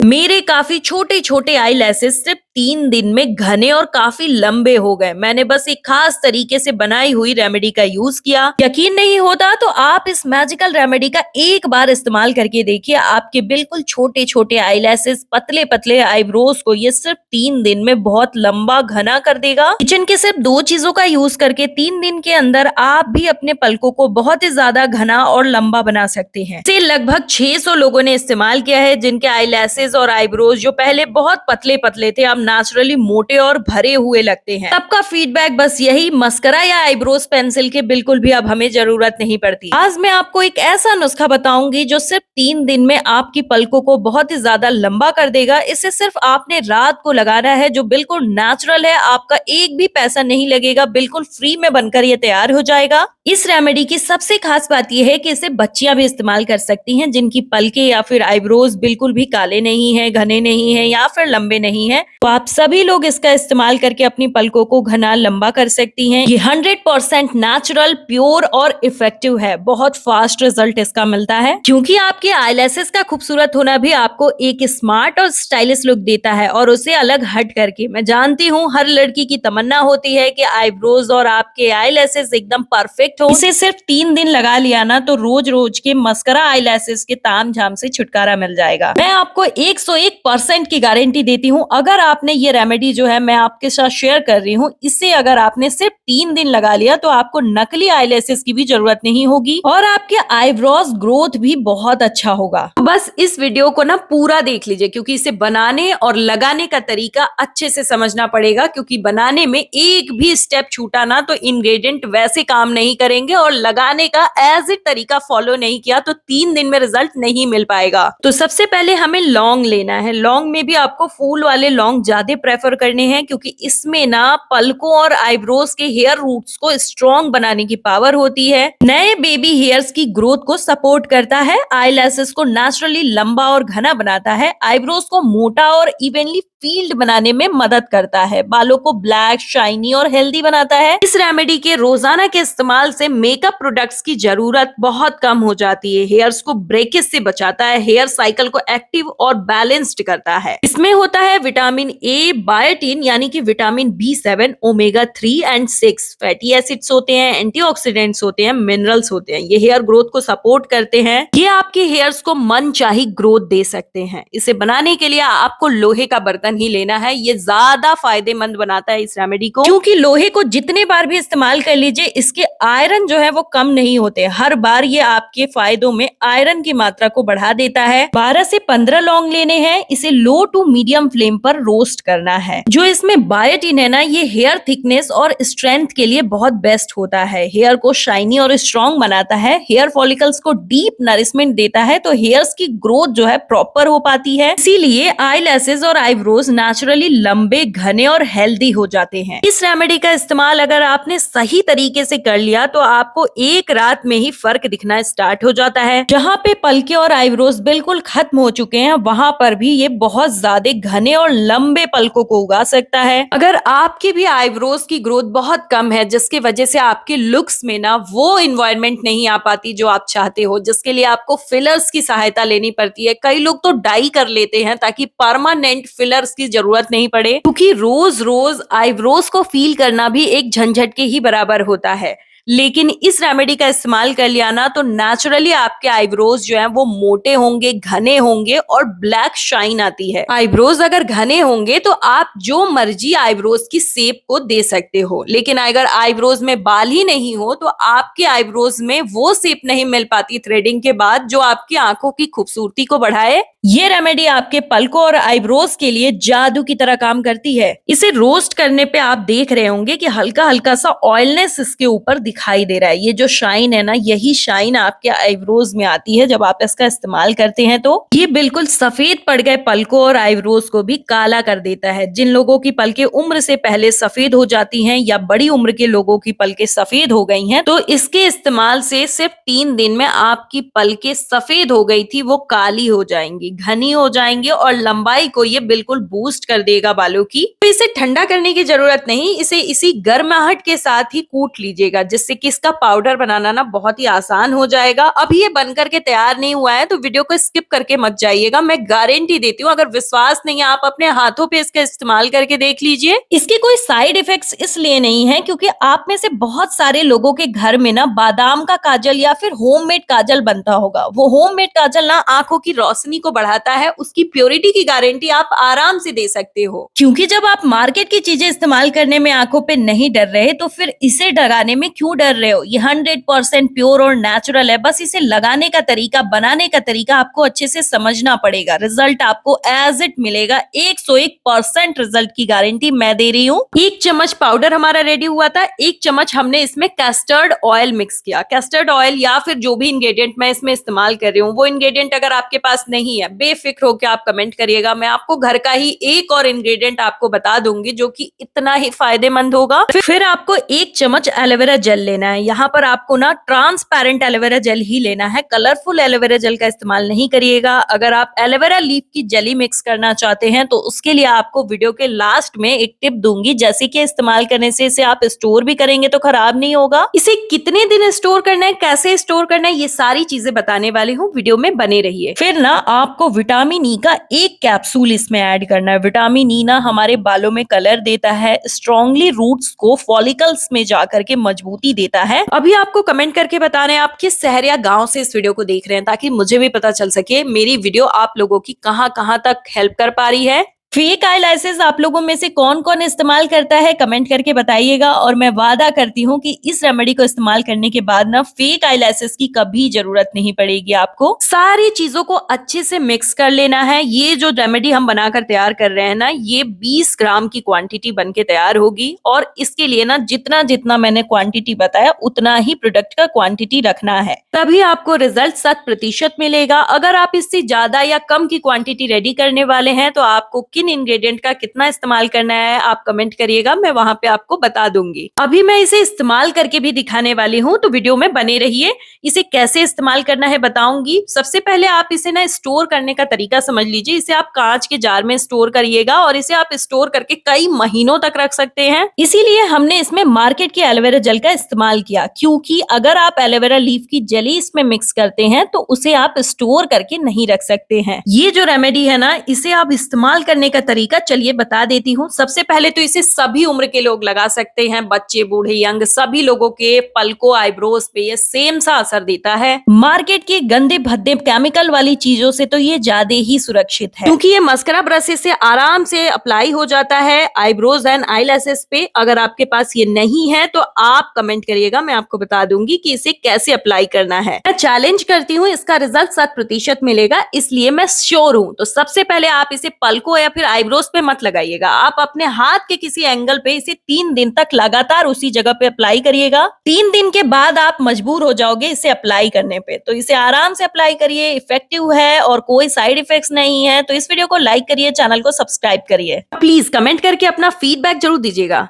मेरे काफी छोटे छोटे आई लैसेस सिर्फ 3 दिन में घने और काफी लंबे हो गए। मैंने बस एक खास तरीके से बनाई हुई रेमेडी का यूज किया। यकीन नहीं होता तो आप इस मैजिकल रेमेडी का एक बार इस्तेमाल करके देखिए। आपके बिल्कुल छोटे छोटे आई लैसेस, पतले पतले आईब्रोज को ये सिर्फ 3 दिन में बहुत लंबा घना कर देगा। किचन के सिर्फ 2 चीजों का यूज करके 3 दिन के अंदर आप भी अपने पलकों को बहुत ही ज्यादा घना और लंबा बना सकते हैं। इसे लगभग 600 लोगों ने इस्तेमाल किया है, जिनके आई लैसेस और आईब्रोज जो पहले बहुत पतले पतले थे अब नेचुरली मोटे और भरे हुए लगते हैं। सबका फीडबैक बस यही, मस्करा या आईब्रोज पेंसिल के बिल्कुल भी अब हमें जरूरत नहीं पड़ती। आज मैं आपको एक ऐसा नुस्खा बताऊंगी जो सिर्फ 3 दिन में आपकी पलकों को बहुत ही ज्यादा लंबा कर देगा। इसे सिर्फ आपने रात को लगाना है, जो बिल्कुल नेचुरल है। आपका एक भी पैसा नहीं लगेगा, बिल्कुल फ्री में बनकर ये तैयार हो जाएगा। इस रेमेडी की सबसे खास बात यह है कि इसे बच्चियां भी इस्तेमाल कर सकती हैं, जिनकी पलके या फिर आईब्रोज बिल्कुल भी काले नहीं है, घने नहीं है या फिर लंबे नहीं है। तो आप सभी लोग इसका इस्तेमाल करके अपनी पलकों को घना लंबा कर सकती हैं। ये 100% नेचुरल, प्योर और इफेक्टिव है। बहुत फास्ट रिजल्ट इसका मिलता है, क्योंकि आपके आईलैसेस का खूबसूरत होना भी आपको एक स्मार्ट और स्टाइलिश लुक देता है, और उसे अलग हट करके। मैं जानती हूँ हर लड़की की तमन्ना होती है कि आईब्रोज और आपके आईलैसेस एकदम परफेक्ट हो। इसे सिर्फ 3 दिन लगा लिया ना तो रोज रोज के मस्करा आईलैसेस के ताम झाम से छुटकारा मिल जाएगा। मैं आपको 101% की गारंटी देती हूँ। अगर आपने ये रेमेडी जो है मैं आपके साथ शेयर कर रही हूँ, इसे अगर आपने सिर्फ 3 दिन लगा लिया तो आपको नकली आईलैसेस की भी जरूरत नहीं होगी, और आपके आईब्रोज ग्रोथ भी बहुत अच्छा होगा। बस इस वीडियो को ना पूरा देख लीजिए, क्योंकि इसे बनाने और लगाने का तरीका अच्छे से समझना पड़ेगा। क्योंकि बनाने में एक भी स्टेप छूटा ना तो इंग्रेडिएंट वैसे काम नहीं करेंगे, और लगाने का एज इट तरीका फॉलो नहीं किया तो 3 दिन में रिजल्ट नहीं मिल पाएगा। तो सबसे पहले हमें लौंग लेना है। लौंग में भी आपको फूल वाले लौंग ज्यादा प्रेफर करने हैं, क्योंकि इसमें ना पलकों और आईब्रोज के हेयर रूट्स को स्ट्रॉन्ग बनाने की पावर होती है, नए बेबी हेयर्स की ग्रोथ को सपोर्ट करता है, आईलैसेस को नेचुरली लंबा और घना बनाता है, आईब्रोज को मोटा और इवनली फील्ड बनाने में मदद करता है, बालों को ब्लैक, शाइनी और हेल्दी बनाता है। इस रेमेडी के रोजाना के इस्तेमाल से मेकअप प्रोडक्ट्स की जरूरत बहुत कम हो जाती है, हेयर्स को ब्रेकेज से बचाता है, हेयर साइकिल को एक्टिव और बैलेंस्ड करता है। इसमें होता है विटामिन ए, बायोटिन यानी कि vitamin B7, omega 3 and 6, fatty acids होते हैं, एंटीऑक्सीडेंट्स होते हैं, मिनरल्स होते हैं। ये हेयर ग्रोथ को सपोर्ट करते हैं। ये आपके हेयर्स को मनचाही ग्रोथ दे सकते हैं। इसे बनाने के लिए आपको लोहे का बर्तन ही लेना है। ये ज्यादा फायदेमंद बनाता है इस रेमेडी को, क्योंकि लोहे को जितने बार भी इस्तेमाल कर लीजिए, इसके आयरन जो है वो कम नहीं होते। हर बार ये आपके फायदों में आयरन की मात्रा को बढ़ा देता है। 12 से 15 लौंग लेने हैं। इसे लो टू मीडियम फ्लेम पर रोस्ट करना है। जो इसमें बायोटिन है ना, ये हेयर थिकनेस और स्ट्रेंथ के लिए बहुत बेस्ट होता है। हेयर को शाइनी और स्ट्रॉन्ग बनाता है, हेयर फॉलिकल्स को डीप नरिशमेंट देता है, तो हेयर्स की ग्रोथ जो है प्रॉपर हो पाती है। इसीलिए आईलैसेस और आईब्रोज नेचुरली लंबे, घने और हेल्दी हो जाते हैं। इस रेमेडी का इस्तेमाल अगर आपने सही तरीके से कर लिया तो आपको एक रात में ही फर्क दिखना स्टार्ट हो जाता है। जहाँ पे पलके और आईब्रोज बिल्कुल खत्म हो चुके हैं, वहां पर भी ये बहुत ज्यादा घने और लंबे पलकों को उगा सकता है। अगर आपकी भी आईब्रोज की ग्रोथ बहुत कम है, जिसकी वजह से आपके लुक्स में ना वो इन्वायरमेंट नहीं आ पाती जो आप चाहते हो, जिसके लिए आपको फिलर्स की सहायता लेनी पड़ती है। कई लोग तो डाई कर लेते हैं ताकि परमानेंट फिलर्स की जरूरत नहीं पड़े, क्योंकि रोज रोज आईब्रोज को फील करना भी एक झंझट के ही बराबर होता है। लेकिन इस रेमेडी का इस्तेमाल कर लिया ना तो नेचुरली आपके आईब्रोज जो हैं वो मोटे होंगे, घने होंगे और ब्लैक शाइन आती है। आईब्रोज अगर घने होंगे तो आप जो मर्जी आईब्रोज की शेप को दे सकते हो, लेकिन अगर आईब्रोज में बाल ही नहीं हो तो आपके आईब्रोज में वो शेप नहीं मिल पाती थ्रेडिंग के बाद, जो आपकी आंखों की खूबसूरती को बढ़ाए। ये रेमेडी आपके पलकों और आईब्रोज के लिए जादू की तरह काम करती है। इसे रोस्ट करने पे आप देख रहे होंगे कि हल्का हल्का सा ऑयलनेस इसके ऊपर दिखाई दे रहा है। ये जो शाइन है ना, यही शाइन आपके आईब्रोज में आती है जब आप इसका इस्तेमाल करते हैं। तो ये बिल्कुल सफेद पड़ गए पलकों और आईब्रोज को भी काला कर देता है। जिन लोगों की पलकें उम्र से पहले सफेद हो जाती हैं, या बड़ी उम्र के लोगों की पलकें सफेद हो गई हैं, तो इसके इस्तेमाल से सिर्फ 3 दिन में आपकी पलकें सफेद हो गई थी वो काली हो जाएंगी, घनी हो जाएंगे, और लंबाई को ये बिल्कुल बूस्ट कर देगा बालों की। तो इसे ठंडा करने की जरूरत नहीं, इसे इसी गर्माहट के साथ ही कूट लीजिएगा, जिससे कि इसका पाउडर बनाना ना बहुत ही आसान हो जाएगा। अभी ये बन करके तैयार नहीं हुआ है तो वीडियो को स्किप करके मत जाइएगा। मैं गारंटी देती हूँ, अगर विश्वास नहीं है आप अपने हाथों पे इसका इस्तेमाल करके देख लीजिए। इसके कोई साइड इफेक्ट्स इसलिए नहीं है क्योंकि आप में से बहुत सारे लोगों के घर में ना बादाम का काजल या फिर होममेड काजल बनता होगा। वो होममेड काजल ना आंखों की रोशनी को बढ़ाता है, उसकी प्योरिटी की गारंटी आप आराम से दे सकते हो। क्योंकि जब आप मार्केट की चीजें इस्तेमाल करने में आंखों पे नहीं डर रहे तो फिर इसे डराने में क्यों डर रहे हो। ये 100% प्योर और नेचुरल है, बस इसे लगाने का तरीका, बनाने का तरीका आपको अच्छे से समझना पड़ेगा। रिजल्ट आपको एज इट मिलेगा, 101% रिजल्ट की गारंटी मैं दे रही हूँ। 1 चम्मच पाउडर हमारा रेडी हुआ था, 1 चम्मच हमने इसमें कस्टर्ड ऑयल मिक्स किया। कस्टर्ड ऑयल या फिर जो भी इंग्रेडिएंट मैं इसमें इस्तेमाल कर रही हूँ, वो इंग्रेडिएंट अगर आपके पास नहीं है, बेफिक्र होकर आप कमेंट करिएगा। मैं आपको घर का ही एक और इंग्रेडिएंट आपको बता दूंगी जो कि इतना ही फायदेमंद होगा। फिर आपको 1 चम्मच एलोवेरा जेल लेना है। यहाँ पर आपको ना ट्रांसपेरेंट एलोवेरा जेल ही लेना है, कलरफुल एलोवेरा जेल का इस्तेमाल नहीं करिएगा। अगर आप एलोवेरा लीफ की जेली मिक्स करना चाहते हैं तो उसके लिए आपको वीडियो के लास्ट में एक टिप दूंगी, जैसे कि इस्तेमाल करने से इसे आप स्टोर भी करेंगे तो खराब नहीं होगा। इसे कितने दिन स्टोर करना है, कैसे स्टोर करना है, ये सारी चीजें बताने वाली हूँ, वीडियो में बने रहिए। फिर ना आपको विटामिन ई का 1 कैप्सूल इसमें ऐड करना है। विटामिन ई ना हमारे बालों में कलर देता है, स्ट्रॉन्गली रूट्स को फॉलिकल्स में जाकर के मजबूती देता है। अभी आपको कमेंट करके बताना है आप किस शहर या गांव से इस वीडियो को देख रहे हैं, ताकि मुझे भी पता चल सके मेरी वीडियो आप लोगों की कहां कहां तक हेल्प कर पा रही है। फेक आईलैशेस आप लोगों में से कौन कौन इस्तेमाल करता है कमेंट करके बताइएगा, और मैं वादा करती हूँ कि इस रेमेडी को इस्तेमाल करने के बाद ना फेक आईलैशेस की कभी जरूरत नहीं पड़ेगी आपको। सारी चीजों को अच्छे से मिक्स कर लेना है। ये जो रेमेडी हम बनाकर तैयार कर रहे हैं ना, ये 20 ग्राम की क्वांटिटी बनके तैयार होगी, और इसके लिए ना जितना जितना मैंने क्वांटिटी बताया उतना ही प्रोडक्ट का क्वांटिटी रखना है, तभी आपको रिजल्ट 100% मिलेगा। अगर आप इससे ज्यादा या कम की क्वांटिटी रेडी करने वाले हैं तो आपको किन इंग्रेडिएंट का कितना इस्तेमाल करना है आप कमेंट करिएगा, मैं वहां पे आपको बता दूंगी। अभी मैं इसे इस्तेमाल करके भी दिखाने वाली हूँ, तो वीडियो में बने रहिए। इसे कैसे इस्तेमाल करना है बताऊंगी। सबसे पहले आप इसे ना स्टोर करने का तरीका समझ लीजिए। इसे आप कांच के जार में स्टोर करिएगा और इसे आप स्टोर करके कई महीनों तक रख सकते हैं। इसीलिए हमने इसमें मार्केट के एलोवेरा जेल का इस्तेमाल किया, क्योंकि अगर आप एलोवेरा लीफ की जेली इसमें मिक्स करते हैं तो उसे आप स्टोर करके नहीं रख सकते हैं। ये जो रेमेडी है ना, इसे आप इस्तेमाल करने का तरीका चलिए बता देती हूँ। सबसे पहले तो इसे सभी उम्र के लोग लगा सकते हैं, बच्चे, बूढ़े, यंग, सभी लोगों के पलकों, आईब्रोज पे ये सेम सा असर देता है। मार्केट के गंदे भद्दे केमिकल वाली चीजों से तो ये ज्यादा ही सुरक्षित है, क्योंकि ये मस्करा ब्रश से आराम से अप्लाई हो जाता है आईब्रोज एंड आईलैशेस पे। अगर आपके पास ये नहीं है तो आप कमेंट करिएगा, मैं आपको बता दूंगी कि इसे कैसे अप्लाई करना है। मैं चैलेंज करती हूँ, इसका रिजल्ट 100% मिलेगा, इसलिए मैं श्योर हूँ। तो सबसे पहले आप इसे पलकों या फिर आईब्रोज पे मत लगाइएगा, आप अपने हाथ के किसी एंगल पे इसे 3 दिन तक लगातार उसी जगह पे अप्लाई करिएगा। 3 दिन के बाद आप मजबूर हो जाओगे इसे अप्लाई करने पे, तो इसे आराम से अप्लाई करिए। इफेक्टिव है और कोई साइड इफेक्ट्स नहीं है। तो इस वीडियो को लाइक करिए, चैनल को सब्सक्राइब करिए, प्लीज कमेंट करके अपना फीडबैक जरूर दीजिएगा।